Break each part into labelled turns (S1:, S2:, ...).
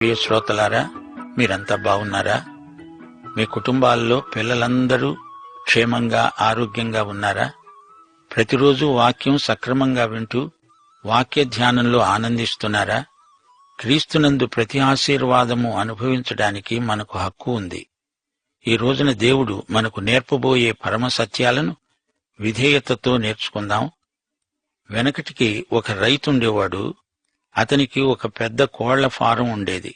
S1: ప్రియ శ్రోతలారా, మీరంతా బాగున్నారా? మీ కుటుంబాల్లో పిల్లలందరూ క్షేమంగా ఆరోగ్యంగా ఉన్నారా? ప్రతిరోజు వాక్యం సక్రమంగా వింటూ వాక్య ధ్యానంలో ఆనందిస్తున్నారా? క్రీస్తునందు ప్రతి ఆశీర్వాదము అనుభవించడానికి మనకు హక్కు ఉంది. ఈ రోజున దేవుడు మనకు నేర్పబోయే పరమ సత్యాలను విధేయతతో నేర్చుకుందాం. వెనకటికి ఒక రైతుండేవాడు. అతనికి ఒక పెద్ద కోళ్ల ఫారం ఉండేది.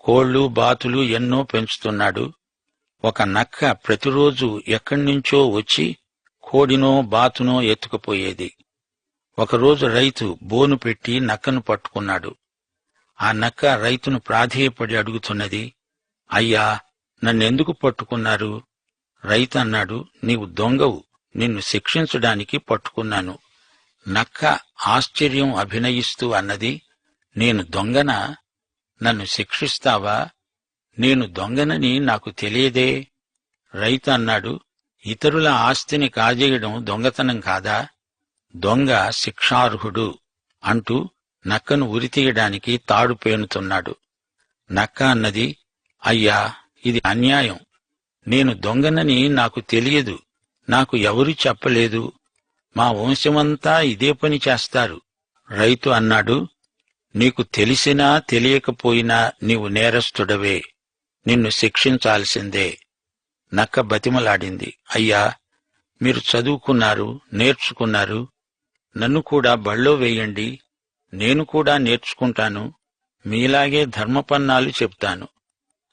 S1: కోళ్లు, బాతులు ఎన్నో పెంచుతున్నాడు. ఒక నక్క ప్రతిరోజు ఎక్కడ్నుంచో వచ్చి కోడినో బాతునో ఎత్తుకుపోయేది. ఒకరోజు రైతు బోను పెట్టి నక్కను పట్టుకున్నాడు. ఆ నక్క రైతును ప్రాధేయపడి అడుగుతున్నది, అయ్యా, నన్నెందుకు పట్టుకున్నారు? రైతు అన్నాడు, నీవు దొంగవు, నిన్ను శిక్షించడానికి పట్టుకున్నాను. నక్క ఆశ్చర్యం అభినయిస్తూ అన్నది, నేను దొంగనా? నన్ను శిక్షిస్తావా? నేను దొంగనని నాకు తెలియదే. రైతు అన్నాడు, ఇతరుల ఆస్తిని కాజేయడం దొంగతనం కాదా? దొంగ శిక్షార్హుడు అంటూ నక్కను ఉరితీయడానికి తాడు పేనుతున్నాడు. నక్క అన్నది, అయ్యా, ఇది అన్యాయం. నేను దొంగనని నాకు తెలియదు. నాకు ఎవరూ చెప్పలేదు. మా వంశమంతా ఇదే పని చేస్తారు. రైతు అన్నాడు, నీకు తెలిసినా తెలియకపోయినా నీవు నేరస్తుడవే. నిన్ను శిక్షించాల్సిందే. నక్క బతిమలాడింది, అయ్యా, మీరు చదువుకున్నారు, నేర్చుకున్నారు. నన్ను కూడా బళ్ళో వేయండి. నేను కూడా నేర్చుకుంటాను. మీలాగే ధర్మపన్నాలు చెప్తాను.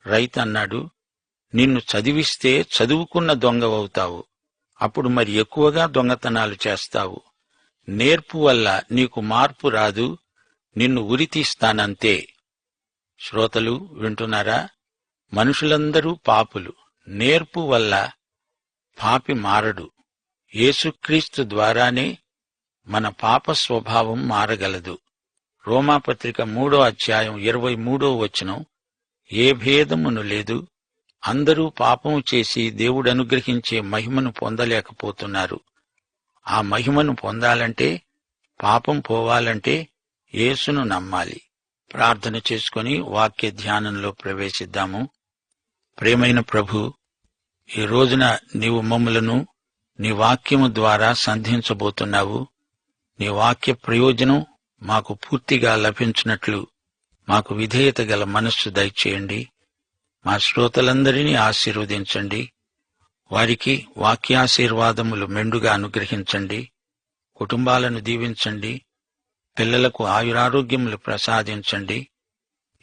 S1: రైతు అన్నాడు, నిన్ను చదివిస్తే చదువుకున్న దొంగవవుతావు. అప్పుడు మరి ఎక్కువగా దొంగతనాలు చేస్తావు. నేర్పు వల్ల నీకు మార్పు రాదు. నిన్ను ఉరితీస్తానంతే. శ్రోతలు వింటున్నారా? మనుషులందరూ పాపులు. నేర్పు వల్ల పాపి మారడు. యేసుక్రీస్తు ద్వారానే మన పాప స్వభావం మారగలదు. రోమాపత్రిక 3వ అధ్యాయం 23వ వచనం, ఏ భేదమును లేదు, అందరూ పాపము చేసి దేవుడనుగ్రహించే మహిమను పొందలేకపోతున్నారు. ఆ మహిమను పొందాలంటే, పాపం పోవాలంటే యేసును నమ్మాలి. ప్రార్థన చేసుకుని వాక్య ధ్యానంలో ప్రవేశిద్దాము. ప్రియమైన ప్రభు, ఈ రోజున నీవు మమ్ములను నీ వాక్యము ద్వారా సంధించబోతున్నావు. నీ వాక్య ప్రయోజనం మాకు పూర్తిగా లభించినట్లు మాకు విధేయత గల మనస్సు దయచేయండి. మా శ్రోతలందరినీ ఆశీర్వదించండి. వారికి వాక్యాశీర్వాదములు మెండుగా అనుగ్రహించండి. కుటుంబాలను దీవించండి. పిల్లలకు ఆయురారోగ్యములు ప్రసాదించండి.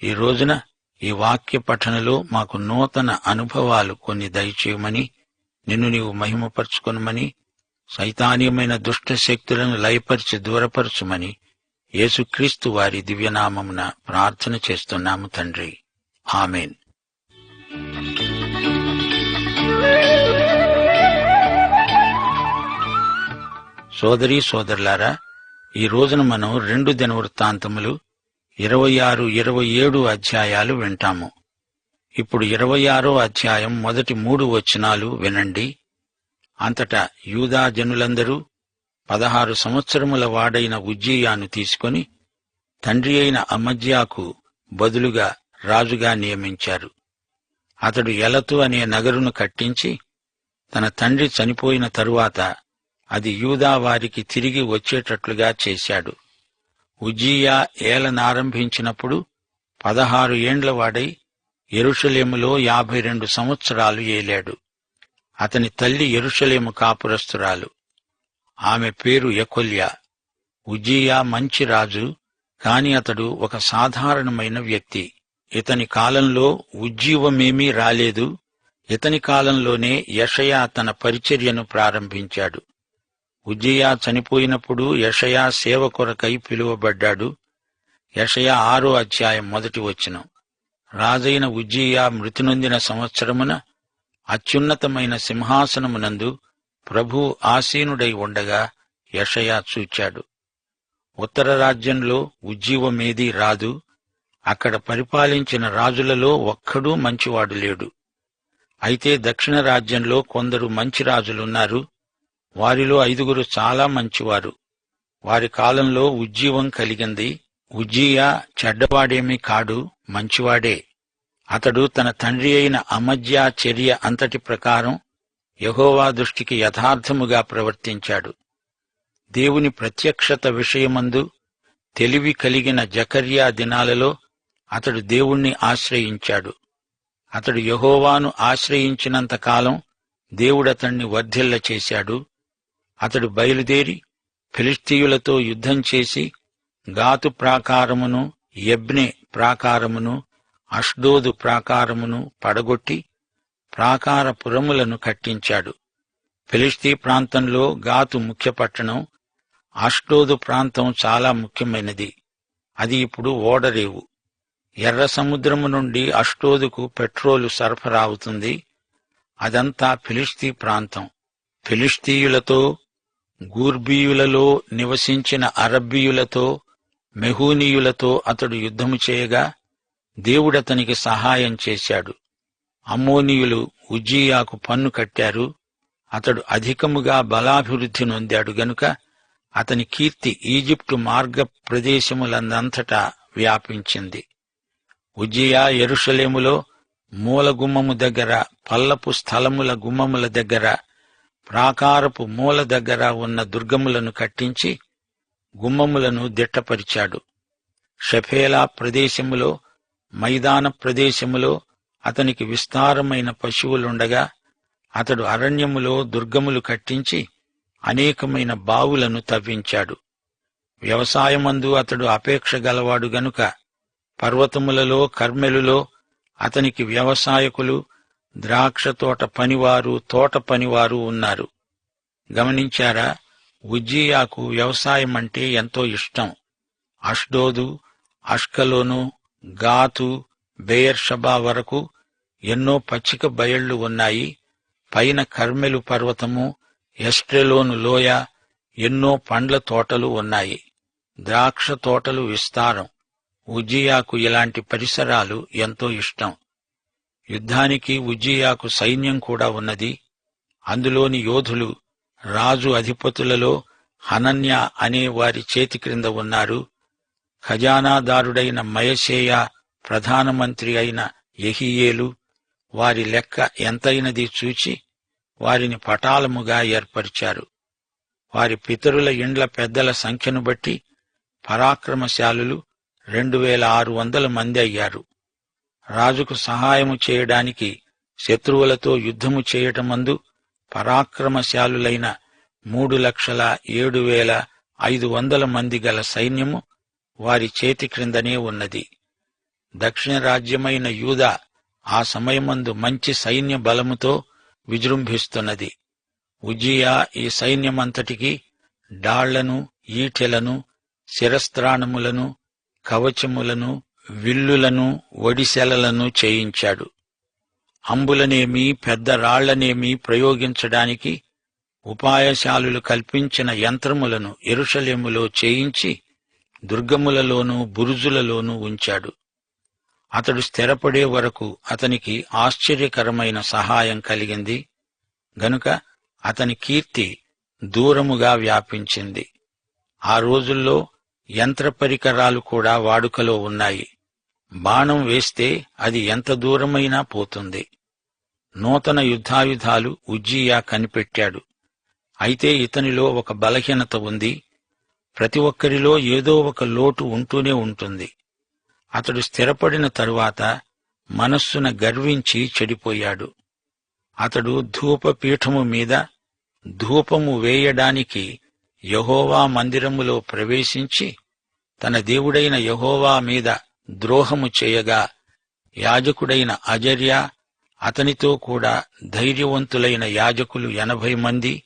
S1: ఈ రోజున ఈ వాక్య పఠనలో మాకు నూతన అనుభవాలు కొన్ని దయచేయమని, నిన్ను నీవు మహిమపరచుకొనమని, సైతానీయమైన దుష్ట శక్తులను లయపరిచి దూరపరచుమని యేసుక్రీస్తు వారి దివ్యనామమున ప్రార్థన చేస్తున్నాము తండ్రి. ఆమేన్. సోదరీ సోదరులారా, ఈ రోజున మనం 2 దినవృత్తాంతములు 26, 27 అధ్యాయాలు వింటాము. ఇప్పుడు 26వ అధ్యాయం మొదటి 3 వచనాలు వినండి. అంతటా యూదా జనులందరూ 16 సంవత్సరముల వాడైన ఉజ్జీయాను తీసుకొని తండ్రి అయిన అమజ్యాకు బదులుగా రాజుగా నియమించారు. అతడు ఎలతు అనే నగరును కట్టించి తన తండ్రి చనిపోయిన తరువాత అది యూదా వారికి తిరిగి వచ్చేటట్లుగా చేశాడు. ఉజ్జీయా ఏలనారంభించినప్పుడు 16 ఏండ్ల వాడై యెరూషలేములో 52 సంవత్సరాలు ఏలాడు. అతని తల్లి యెరూషలేము కాపురస్తురాలు. ఆమె పేరు యెకొల్యా. ఉజ్జీయా మంచి రాజు, కాని అతడు ఒక సాధారణమైన వ్యక్తి. ఇతని కాలంలో ఉజ్జీవమేమీ రాలేదు. ఇతని కాలంలోనే యెషయా తన పరిచర్యను ప్రారంభించాడు. ఉజ్జీయా చనిపోయినప్పుడు యెషయా సేవ కొరకై పిలువబడ్డాడు. యెషయా 6వ అధ్యాయం 1వ వచనం, రాజైన ఉజ్జీయా మృతి నొందిన సంవత్సరమున అత్యున్నతమైన సింహాసనమునందు ప్రభు ఆసీనుడై ఉండగా యెషయా చూచాడు. ఉత్తర రాజ్యంలో ఉజ్జీవమేదీ రాదు. అక్కడ పరిపాలించిన రాజులలో ఒక్కడూ మంచివాడు లేడు. అయితే దక్షిణ రాజ్యంలో కొందరు మంచి రాజులున్నారు. వారిలో 5 చాలా మంచివారు. వారి కాలంలో ఉజ్జీవం కలిగింది. ఉజ్జియా చెడ్డవాడేమీ కాడు, మంచివాడే. అతడు తన తండ్రి అయిన అమజ్యా చర్య అంతటి ప్రకారం యెహోవా దృష్టికి యథార్థముగా ప్రవర్తించాడు. దేవుని ప్రత్యక్షత విషయమందు తెలివి కలిగిన జకర్యా దినాలలో అతడు దేవుణ్ణి ఆశ్రయించాడు. అతడు యెహోవాను ఆశ్రయించినంతకాలం దేవుడతణ్ణి వర్ధిల్ల చేశాడు. అతడు బయలుదేరి ఫిలిష్తీయులతో యుద్ధం చేసి గాతు ప్రాకారమును, యబ్నే ప్రాకారమును, అష్డోదు ప్రాకారమును పడగొట్టి ప్రాకారపురములను కట్టించాడు. ఫిలిష్తీ ప్రాంతంలో గాతు ముఖ్య పట్టణం, అష్డోదు ప్రాంతం చాలా ముఖ్యమైనది. అది ఇప్పుడు ఓడరేవు. ఎర్ర సముద్రము నుండి అష్డోదుకు పెట్రోలు సరఫరా అవుతుంది. అదంతా ఫిలిష్తీ ప్రాంతం. ఫిలిష్తీయులతో, గూర్బీయులలో నివసించిన అరబ్బీయులతో, మెహూనీయులతో అతడు యుద్ధము చేయగా దేవుడతనికి సహాయం చేశాడు. అమ్మోనీయులు ఉజ్జియాకు పన్ను కట్టారు. అతడు అధికముగా బలాభివృద్ధి నొందాడు గనుక అతని కీర్తి ఈజిప్టు మార్గ ప్రదేశములందంతటా వ్యాపించింది. ఉజ్జియా యెరూషలేములో మూల గుమ్మము దగ్గర, పల్లపు స్థలముల గుమ్మముల దగ్గర, ప్రాకారపు మూల దగ్గర ఉన్న దుర్గములను కట్టించి గుమ్మములను దిట్టపరిచాడు. షెఫేలా ప్రదేశములో, మైదాన ప్రదేశములో అతనికి విస్తారమైన పశువులుండగా అతడు అరణ్యములో దుర్గములు కట్టించి అనేకమైన బావులను తవ్వించాడు. వ్యవసాయమందు అతడు అపేక్ష గలవాడు గనుక పర్వతములలో, కర్మెలులో అతనికి వ్యవసాయకులు, ద్రాక్షతోట పనివారు, తోట పనివారు ఉన్నారు. గమనించారా? ఉజ్జియాకు వ్యవసాయమంటే ఎంతో ఇష్టం. అష్డోదు, అష్కలోను, గాతు, బెయర్షబా వరకు ఎన్నో పచ్చిక బయళ్లు ఉన్నాయి. పైన కర్మెలు పర్వతము, ఎస్ట్రెలోను లోయ, ఎన్నో పండ్ల తోటలు ఉన్నాయి. ద్రాక్ష తోటలు విస్తారం. ఉజ్జియాకు ఇలాంటి పరిసరాలు ఎంతో ఇష్టం. యుద్ధానికి ఉజ్జియాకు సైన్యం కూడా ఉన్నది. అందులోని యోధులు రాజు అధిపతులలో హనన్యా అనే వారి చేతి క్రింద ఉన్నారు. ఖజానాదారుడైన మయశేయా, ప్రధానమంత్రి అయిన యెహీయేలు వారి లెక్క ఎంతైనది చూచి వారిని పటాలముగా ఏర్పరిచారు. వారి పితరుల ఇండ్ల పెద్దల సంఖ్యను బట్టి పరాక్రమశాలులు 2600 మంది అయ్యారు. రాజుకు సహాయము చేయడానికి శత్రువులతో యుద్ధము చేయటమందు పరాక్రమశాలులైన 3,07,500 మంది గల సైన్యము వారి చేతి క్రిందనే ఉన్నది. దక్షిణ రాజ్యమైన యూదా ఆ సమయమందు మంచి సైన్య బలముతో విజృంభిస్తున్నది. ఉజ్జియా ఈ సైన్యమంతటికి డాళ్లను, ఈటెలను, శిరస్త్రాణములను, కవచములను, విల్లులను, ఒడిసెలలను చేయించాడు. అంబులనేమి, పెద్ద రాళ్లనేమి ప్రయోగించడానికి ఉపాయశాలులు కల్పించిన యంత్రములను యెరూషలేములో చేయించి దుర్గములలోనూ బురుజులలోనూ ఉంచాడు. అతడు స్థిరపడే వరకు అతనికి ఆశ్చర్యకరమైన సహాయం కలిగింది గనుక అతని కీర్తి దూరముగా వ్యాపించింది. ఆ రోజుల్లో యంత్ర పరికరాలు కూడా వాడుకలో ఉన్నాయి. బాణం వేస్తే అది ఎంత దూరమైనా పోతుంది. నూతన యుద్ధాయుధాలు ఉజ్జియా కనిపెట్టాడు. అయితే ఇతనిలో ఒక బలహీనత ఉంది. ప్రతి ఒక్కరిలో ఏదో ఒక లోటు ఉంటూనే ఉంటుంది. అతడు స్థిరపడిన తరువాత మనస్సున గర్వించి చెడిపోయాడు. అతడు ధూపపీఠము మీద ధూపము వేయడానికి యెహోవా మందిరములో ప్రవేశించి తన దేవుడైన యెహోవా మీద ద్రోహము చేయగా యాజకుడైన అజర్యా, అతనితో కూడా ధైర్యవంతులైన యాజకులు 80 మంది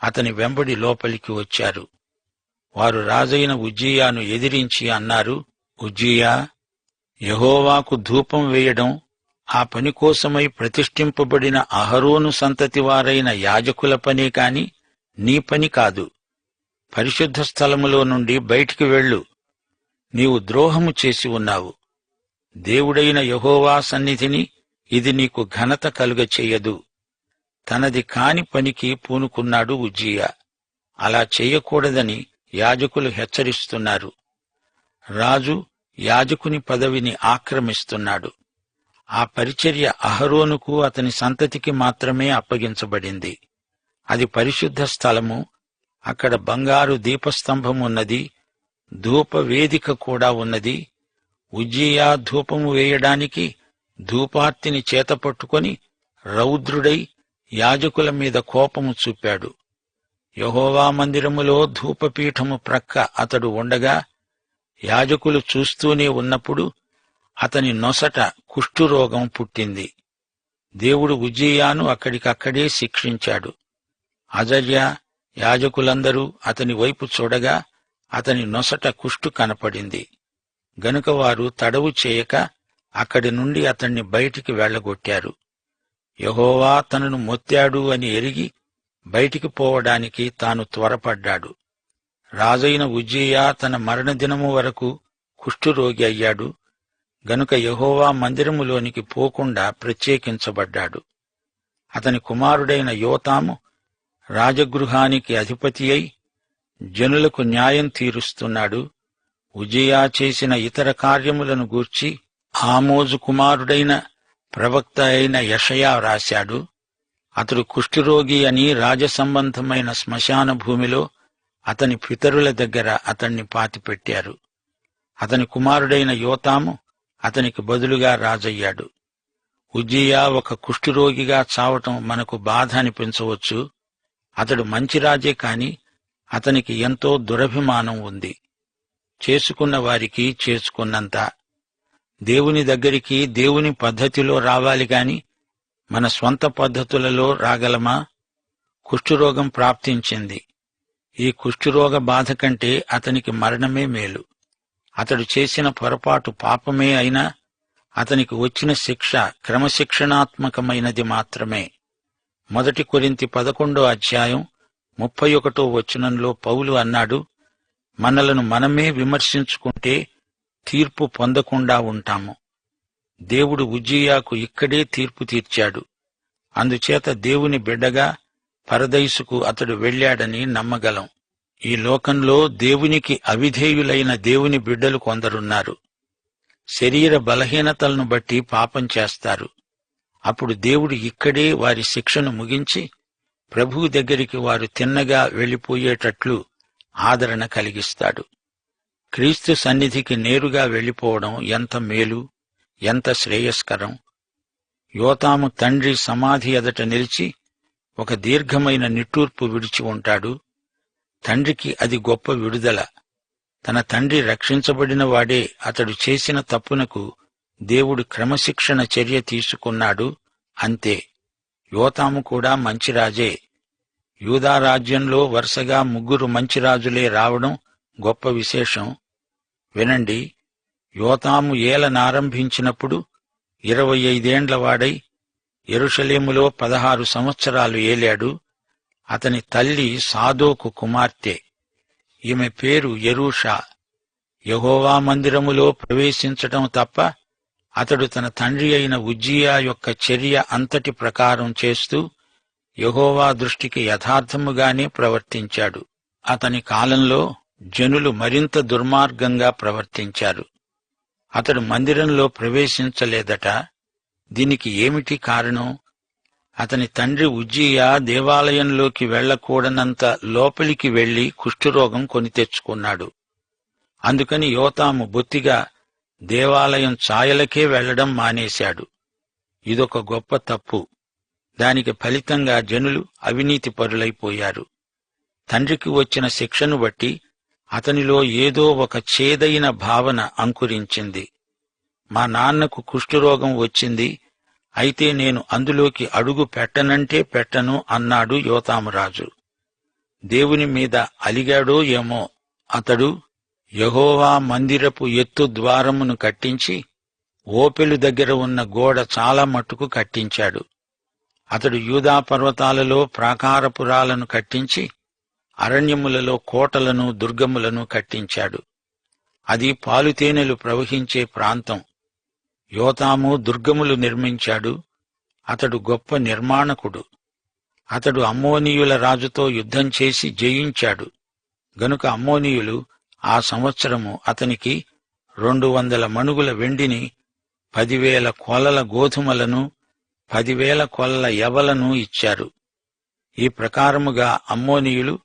S1: అతని వెంబడి లోపలికి వచ్చారు. వారు రాజైన ఉజ్జియాను ఎదిరించి అన్నారు, ఉజ్జియా, యెహోవాకు ధూపం వేయడం ఆ పని కోసమై ప్రతిష్ఠింపబడిన అహరోను సంతతి వారైన యాజకుల పనే కాని నీ పని కాదు. పరిశుద్ధ స్థలములో నుండి బయటికి వెళ్ళు. నీవు ద్రోహము చేసి ఉన్నావు. దేవుడైన యెహోవా సన్నిధిని ఇది నీకు ఘనత కలుగచేయదు. తనది కాని పనికి పూనుకున్నాడు ఉజ్జియా. అలా చేయకూడదని యాజకులు హెచ్చరిస్తున్నారు. రాజు యాజకుని పదవిని ఆక్రమిస్తున్నాడు. ఆ పరిచర్య అహరోనుకు అతని సంతతికి మాత్రమే అప్పగించబడింది. అది పరిశుద్ధ స్థలము. అక్కడ బంగారు దీపస్తంభం ఉన్నది, ధూపవేదిక కూడా ఉన్నది. ఉజ్జియా ధూపము వేయడానికి ధూపార్తిని చేతపట్టుకొని రౌద్రుడై యాజకుల మీద కోపము చూపాడు. యెహోవా మందిరములో ధూపపీఠము ప్రక్క అతడు ఉండగా యాజకులు చూస్తూనే ఉన్నప్పుడు అతని నొసట కుష్ఠురోగం పుట్టింది. దేవుడు ఉజ్జియాను అక్కడికక్కడే శిక్షించాడు. అజర్యా యాజకులందరూ అతని వైపు చూడగా అతని నొసట కుష్ఠు కనపడింది. గనుక వారు తడవు చేయక అక్కడి నుండి అతణ్ణి బయటికి వెళ్లగొట్టారు. యెహోవా తనను మొత్తాడు అని ఎరిగి బయటికి పోవడానికి తాను త్వరపడ్డాడు. రాజైన ఉజ్జియా తన మరణదినము వరకు కుష్ఠురోగి అయ్యాడు. గనుక యెహోవా మందిరములోనికి పోకుండా ప్రత్యేకించబడ్డాడు. అతని కుమారుడైన యోతాము రాజగృహానికి అధిపతి అయి జనులకు న్యాయం తీరుస్తున్నాడు. ఉజ్జియా చేసిన ఇతర కార్యములను గూర్చి ఆమోజు కుమారుడైన ప్రవక్త అయిన యెషయా రాశాడు. అతడు కుష్ఠరోగి అని రాజసంబంధమైన శ్మశాన భూమిలో అతని పితరుల దగ్గర అతణ్ణి పాతిపెట్టారు. అతని కుమారుడైన యోతాము అతనికి బదులుగా రాజయ్యాడు. ఉజ్జియా ఒక కుష్ఠరోగిగా చావటం మనకు బాధ అనిపించవచ్చు. అతడు మంచి రాజే కాని అతనికి ఎంతో దురభిమానం ఉంది. చేసుకున్న వారికి చేసుకున్నంత. దేవుని దగ్గరికి దేవుని పద్ధతిలో రావాలి గాని మన స్వంత పద్ధతులలో రాగలమా? కుష్ఠరోగం ప్రాప్తించింది. ఈ కుష్ఠరోగ బాధ కంటే అతనికి మరణమే మేలు. అతడు చేసిన పొరపాటు పాపమే అయినా అతనికి వచ్చిన శిక్ష క్రమశిక్షణాత్మకమైనది మాత్రమే. 1 కొరింథీ 11:31 పౌలు అన్నాడు, మనలను మనమే విమర్శించుకుంటే తీర్పు పొందకుండా ఉంటాము. దేవుడు ఉజ్జియాకు ఇక్కడే తీర్పు తీర్చాడు. అందుచేత దేవుని బిడ్డగా పరదైసుకు అతడు వెళ్లాడని నమ్మగలం. ఈ లోకంలో దేవునికి అవిధేయులైన దేవుని బిడ్డలు కొందరున్నారు. శరీర బలహీనతలను బట్టి పాపం చేస్తారు. అప్పుడు దేవుడు ఇక్కడే వారి శిక్షను ముగించి ప్రభువు దగ్గరికి వారు తిన్నగా వెళ్లిపోయేటట్లు ఆదరణ కలిగిస్తాడు. క్రీస్తు సన్నిధికి నేరుగా వెళ్లిపోవడం ఎంత మేలు, ఎంత శ్రేయస్కరం. యోతాము తండ్రి సమాధి ఎదట నిలిచి ఒక దీర్ఘమైన నిట్టూర్పు విడిచి ఉంటాడు. తండ్రికి అది గొప్ప విడుదల. తన తండ్రి రక్షించబడిన వాడే అతడు చేసిన తప్పునకు దేవుడు క్రమశిక్షణ చర్య తీసుకున్నాడు. అంతే. యోతాము కూడా మంచి రాజే. యూదా రాజ్యంలో వరుసగా 3 మంచి రాజులే రావడం గొప్ప విశేషం. వినండి. యోతాము ఏలనారంభించినప్పుడు 25 ఏండ్ల వాడై యెరూషలేములో 16 సంవత్సరాలు ఏలాడు. అతని తల్లి సాదోకు కుమార్తె. ఈమె పేరు యెరూషా. యెహోవా మందిరములో ప్రవేశించటం తప్ప అతడు తన తండ్రి అయిన ఉజ్జియా యొక్క చర్య అంతటి ప్రకారం చేస్తూ యెహోవా దృష్టికి యథార్థముగానే ప్రవర్తించాడు. అతని కాలంలో జనులు మరింత దుర్మార్గంగా ప్రవర్తించారు. అతడు మందిరంలో ప్రవేశించలేదట. దీనికి ఏమిటి కారణం? అతని తండ్రి ఉజ్జియా దేవాలయంలోకి వెళ్లకూడనంత లోపలికి వెళ్లి కుష్ఠరోగం కొని తెచ్చుకున్నాడు. అందుకని యోతాము బొత్తిగా దేవాలయం ఛాయలకే వెళ్లడం మానేశాడు. ఇదొక గొప్ప తప్పు. దానికి ఫలితంగా జనులు అవినీతిపరులైపోయారు. తండ్రికి వచ్చిన శిక్షను బట్టి అతనిలో ఏదో ఒక చేదైన భావన అంకురించింది. మా నాన్నకు కుష్ఠరోగం వచ్చింది, అయితే నేను అందులోకి అడుగు పెట్టనంటే పెట్టను అన్నాడు యోతామురాజు. దేవుని మీద అలిగాడో ఏమో. అతడు యెహోవా మందిరపు ఎత్తు ద్వారమును కట్టించి ఓపెలు దగ్గర ఉన్న గోడ చాలా మట్టుకు కట్టించాడు. అతడు యూదా పర్వతాలలో ప్రాకారపురాలను కట్టించి అరణ్యములలో కోటలను దుర్గములను కట్టించాడు. అది పాలుతేనెలు ప్రవహించే ప్రాంతం. యోతాము దుర్గములు నిర్మించాడు. అతడు గొప్ప నిర్మాణకుడు. అతడు అమ్మోనీయుల రాజుతో యుద్ధం చేసి జయించాడు. గనుక అమ్మోనీయులు ఆ సంవత్సరము అతనికి 200 మణుగుల వెండిని, 10,000 కొలల గోధుమలను, 10,000 కొలల యవలను ఇచ్చారు. ఈ ప్రకారముగా అమ్మోనీయులు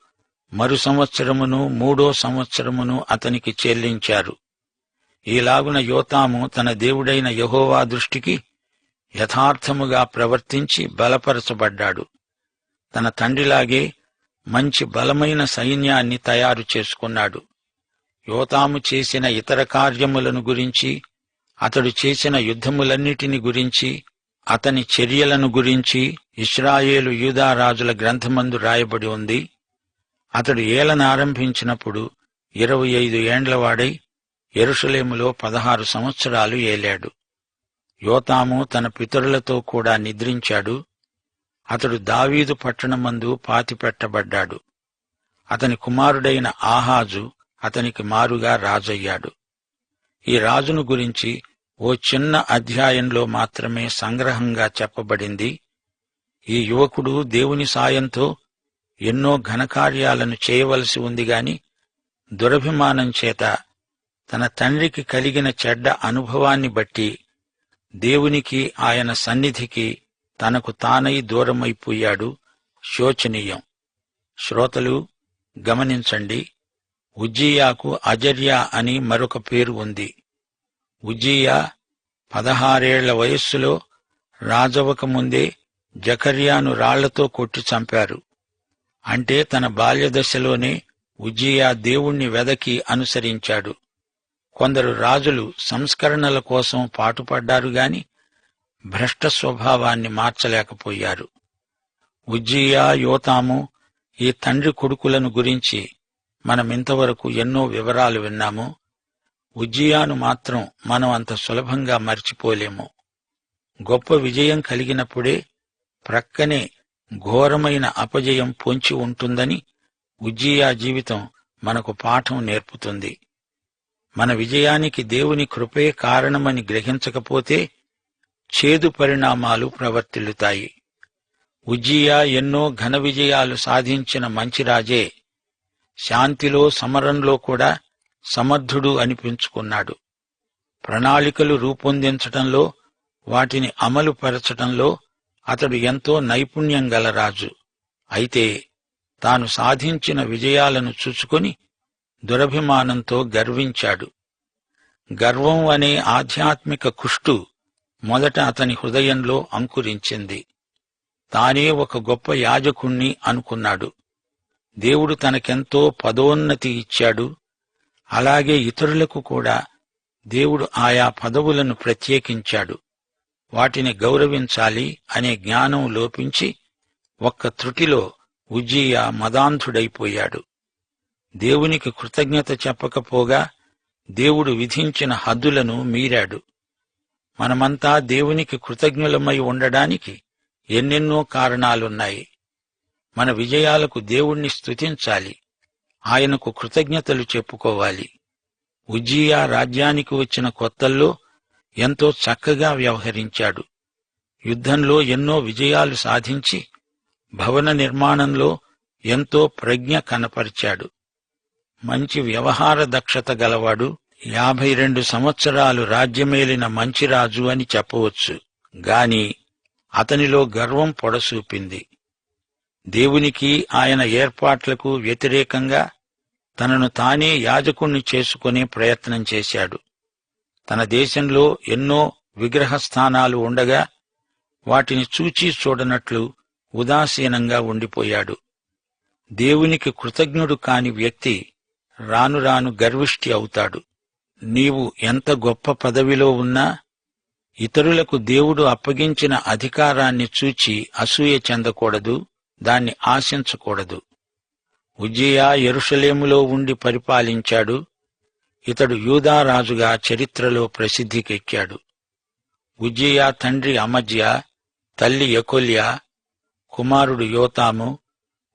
S1: మరు సంవత్సరమును 3వ సంవత్సరమును అతనికి చెల్లించారు. ఈలాగున యోతాము తన దేవుడైన యెహోవా దృష్టికి యథార్థముగా ప్రవర్తించి బలపరచబడ్డాడు. తన తండ్రిలాగే మంచి బలమైన సైన్యాన్ని తయారు చేసుకున్నాడు. యోతాము చేసిన ఇతర కార్యములను గురించి, అతడు చేసిన యుద్ధములన్నిటిని గురించి, అతని చర్యలను గురించి ఇశ్రాయేలు యూదా రాజుల గ్రంథమందు రాయబడి ఉంది. అతడు ఏలన ఆరంభించినప్పుడు 25 ఏండ్లవాడై యెరూషలేములో 16 సంవత్సరాలు ఏలాడు. యోతాము తన పితరులతో కూడా నిద్రించాడు. అతడు దావీదు పట్టణమందు పాతిపెట్టబడ్డాడు. అతని కుమారుడైన ఆహాజు అతనికి మారుగా రాజయ్యాడు. ఈ రాజును గురించి ఓ చిన్న అధ్యాయంలో మాత్రమే సంగ్రహంగా చెప్పబడింది. ఈ యువకుడు దేవుని సాయంతో ఎన్నో ఘనకార్యాలను చేయవలసి ఉంది గాని దురభిమానం చేత తన తండ్రికి కలిగిన చెడ్డ అనుభవాన్ని బట్టి దేవునికి, ఆయన సన్నిధికి తనకు తానై దూరమైపోయాడు. శోచనీయం. శ్రోతలు గమనించండి, ఉజ్జియాకు అజర్యా అని మరొక పేరు ఉంది. ఉజ్జియా 16 ఏళ్ల వయస్సులో రాజవక ముందే జకర్యాను రాళ్లతో కొట్టి చంపారు. అంటే తన బాల్యదశలోనే ఉజ్జియా దేవుణ్ణి వెదకి అనుసరించాడు. కొందరు రాజులు సంస్కరణల కోసం పాటుపడ్డారు గాని భ్రష్ట స్వభావాన్ని మార్చలేకపోయారు. ఉజ్జియా, యోతాము ఈ తండ్రి కొడుకులను గురించి మనమింతవరకు ఎన్నో వివరాలు విన్నాము. ఉజ్జియాను మాత్రం మనం అంత సులభంగా మర్చిపోలేము. గొప్ప విజయం కలిగినప్పుడే ప్రక్కనే ఘోరమైన అపజయం పొంచి ఉంటుందని ఉజ్జియా జీవితం మనకు పాఠం నేర్పుతుంది. మన విజయానికి దేవుని కృపే కారణమని గ్రహించకపోతే చేదు పరిణామాలు ప్రవర్తిల్లుతాయి. ఉజ్జియా ఎన్నో ఘన విజయాలు సాధించిన మంచి రాజే. శాంతిలో, సమరంలో కూడా సమర్థుడు అనిపించుకున్నాడు. ప్రణాళికలు రూపొందించటంలో, వాటిని అమలుపరచటంలో అతడు ఎంతో నైపుణ్యం గల రాజు. అయితే తాను సాధించిన విజయాలను చూచుకొని దురభిమానంతో గర్వించాడు. గర్వం అనే ఆధ్యాత్మిక కుష్టు మొదట అతని హృదయంలో అంకురించింది. తానే ఒక గొప్ప యాజకుణ్ణి అనుకున్నాడు. దేవుడు తనకెంతో పదోన్నతి ఇచ్చాడు. అలాగే ఇతరులకు కూడా దేవుడు ఆయా పదవులను ప్రత్యేకించాడు. వాటిని గౌరవించాలి అనే జ్ఞానం లోపించి ఒక్క త్రుటిలో ఉజ్జియా మదాంధుడైపోయాడు. దేవునికి కృతజ్ఞత చెప్పకపోగా దేవుడు విధించిన హద్దులను మీరాడు. మనమంతా దేవునికి కృతజ్ఞులమై ఉండడానికి ఎన్నెన్నో కారణాలున్నాయి. మన విజయాలకు దేవుణ్ణి స్తుతించాలి, ఆయనకు కృతజ్ఞతలు చెప్పుకోవాలి. ఉజ్జియా రాజ్యానికి వచ్చిన కొత్తల్లో ఎంతో చక్కగా వ్యవహరించాడు. యుద్ధంలో ఎన్నో విజయాలు సాధించి భవన నిర్మాణంలో ఎంతో ప్రజ్ఞ కనపరిచాడు. మంచి వ్యవహార దక్షత గలవాడు. 52 సంవత్సరాలు రాజ్యమేలిన మంచి రాజు అని చెప్పవచ్చు. గాని అతనిలో గర్వం పొడసూపింది. దేవునికి, ఆయన ఏర్పాట్లకు వ్యతిరేకంగా తనను తానే యాజకుణ్ణి చేసుకునే ప్రయత్నం చేశాడు. తన దేశంలో ఎన్నో విగ్రహస్థానాలు ఉండగా వాటిని చూచి చూడనట్లు ఉదాసీనంగా ఉండిపోయాడు. దేవునికి కృతజ్ఞుడు కాని వ్యక్తి రాను రాను గర్విష్ఠి అవుతాడు. నీవు ఎంత గొప్ప పదవిలో ఉన్నా ఇతరులకు దేవుడు అప్పగించిన అధికారాన్ని చూచి అసూయ చెందకూడదు, దాన్ని ఆశించకూడదు. ఉజ్జియా యెరూషలేములో ఉండి పరిపాలించాడు. ఇతడు యూదారాజుగా చరిత్రలో ప్రసిద్ధికెక్కాడు. ఉజ్జియా తండ్రి అమజ్యా, తల్లి యెకొల్యా, కుమారుడు యోతాము.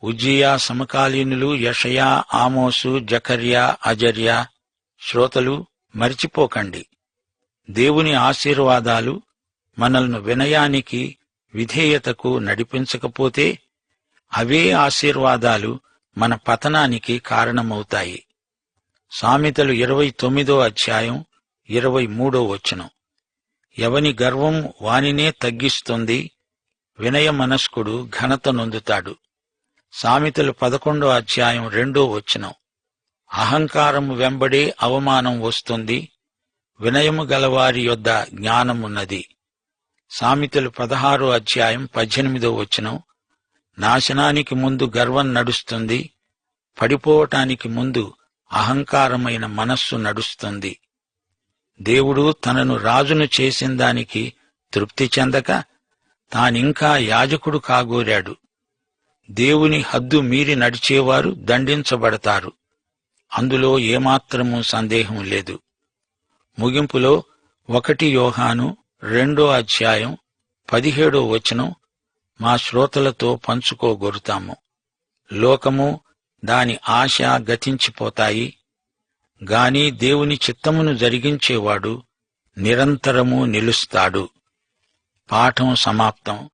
S1: ఉజ్జియా సమకాలీనులు యెషయా, ఆమోసు, జకర్యా, అజర్యా. శ్రోతలు మరిచిపోకండి, దేవుని ఆశీర్వాదాలు మనల్ని వినయానికి, విధేయతకు నడిపించకపోతే అవే ఆశీర్వాదాలు మన పతనానికి కారణమవుతాయి. సామెతలు 29వ అధ్యాయం 23 ఎవని గర్వం వానినే తగ్గిస్తుంది, వినయ మనస్కుడు ఘనత నొందుతాడు. సామెతలు 11 అహంకారము వెంబడే అవమానం వస్తుంది, వినయము గలవారి యొద్ద జ్ఞానమున్నది. సామెతలు 16 నాశనానికి ముందు గర్వం నడుస్తుంది, పడిపోవటానికి ముందు అహంకారమైన మనస్సు నడుస్తుంది. దేవుడు తనను రాజును చేసిందానికి తృప్తి చెందక తానింకా యాజకుడు కాగోరాడు. దేవుని హద్దు మీరి నడిచేవారు దండించబడతారు. అందులో ఏమాత్రమూ సందేహం లేదు. ముగింపులో 1 యోహాను 2:17 మా శ్రోతలతో పంచుకోగోరుతాము. లోకము దాని ఆశ గతించిపోతాయి, గాని దేవుని చిత్తమును జరిగించేవాడు నిరంతరము నిలుస్తాడు. పాఠం సమాప్తం.